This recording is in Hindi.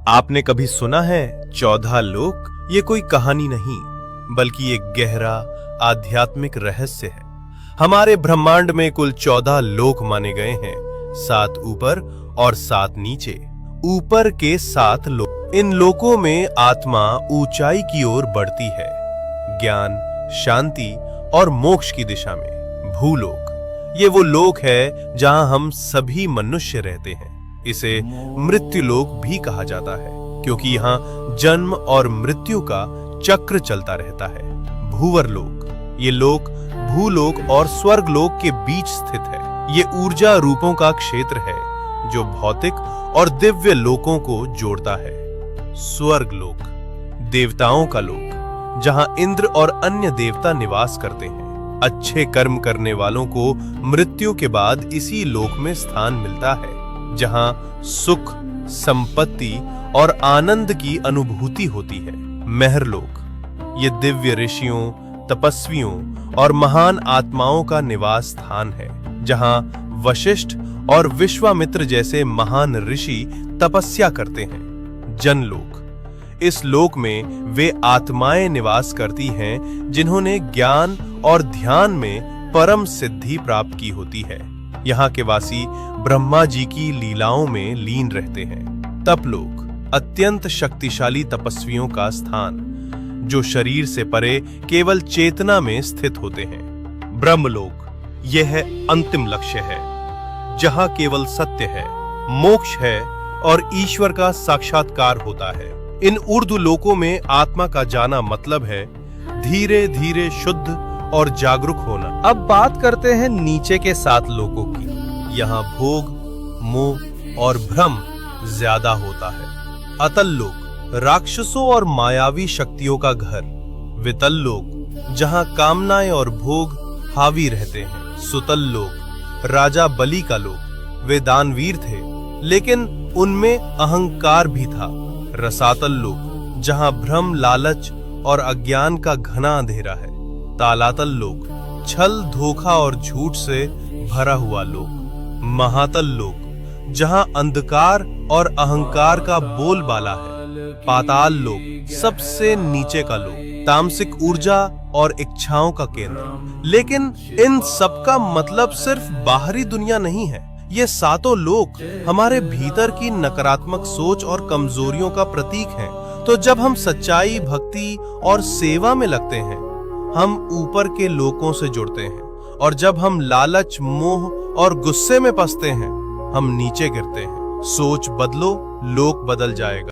आपने कभी सुना है 14 लोक? ये कोई कहानी नहीं, बल्कि एक गहरा आध्यात्मिक रहस्य है। हमारे ब्रह्मांड में कुल 14 लोक माने गए हैं, 7 ऊपर और 7 नीचे। ऊपर के 7 लोक, इन लोकों में आत्मा ऊंचाई की ओर बढ़ती है, ज्ञान, शांति और मोक्ष की दिशा में। भूलोक, ये वो लोक है जहां हम सभी मनुष्य रहते हैं। इसे मृत्यु लोक भी कहा जाता है, क्योंकि यहाँ जन्म और मृत्यु का चक्र चलता रहता है। भूवर लोक, ये लोक भूलोक और स्वर्ग लोक के बीच स्थित है। ये ऊर्जा रूपों का क्षेत्र है जो भौतिक और दिव्य लोकों को जोड़ता है। स्वर्ग लोक, देवताओं का लोक, जहां इंद्र और अन्य देवता निवास करते हैं। अच्छे कर्म करने वालों को मृत्यु के बाद इसी लोक में स्थान मिलता है, जहां सुख, संपत्ति और आनंद की अनुभूति होती है। महरलोक, ये दिव्य ऋषियों, तपस्वियों और महान आत्माओं का निवास स्थान है, जहां वशिष्ठ और विश्वामित्र जैसे महान ऋषि तपस्या करते हैं। जनलोक, इस लोक में वे आत्माएं निवास करती हैं जिन्होंने ज्ञान और ध्यान में परम सिद्धि प्राप्त की होती है। यहाँ के वासी ब्रह्मा जी की लीलाओं में लीन रहते हैं। तपलोक, अत्यंत शक्तिशाली तपस्वियों का स्थान, जो शरीर से परे केवल चेतना में स्थित होते हैं। ब्रह्मलोक, यह है अंतिम लक्ष्य है, जहां केवल सत्य है, मोक्ष है और ईश्वर का साक्षात्कार होता है। इन ऊर्ध्व लोकों में आत्मा का जाना मतलब है धीरे धीरे शुद्ध और जागरूक होना। अब बात करते हैं नीचे के 7 लोकों की। यहाँ भोग, मोह और भ्रम ज्यादा होता है। अतल लोक, राक्षसों और मायावी शक्तियों का घर। वितल लोक, जहाँ कामनाएं और भोग हावी रहते हैं। सुतल लोक, राजा बलि का लोक। वे दानवीर थे, लेकिन उनमें अहंकार भी था। रसातल लोक, जहाँ भ्रम, लालच और अज्ञान का घना अंधेरा है। तालातल लोक, छल, धोखा और झूठ से भरा हुआ लोक। महातल लोक, जहां अंधकार और अहंकार का बोलबाला है। पाताल लोक, सबसे नीचे का लोक, तामसिक ऊर्जा और इच्छाओं का केंद्र। लेकिन इन सब का मतलब सिर्फ बाहरी दुनिया नहीं है। ये 7 लोक हमारे भीतर की नकारात्मक सोच और कमजोरियों का प्रतीक हैं। तो जब हम सच्चाई, भक्ति और सेवा में लगते हैं, हम ऊपर के लोकों से जुड़ते हैं, और जब हम लालच, मोह और गुस्से में फंसते हैं, हम नीचे गिरते हैं। सोच बदलो, लोक बदल जाएगा।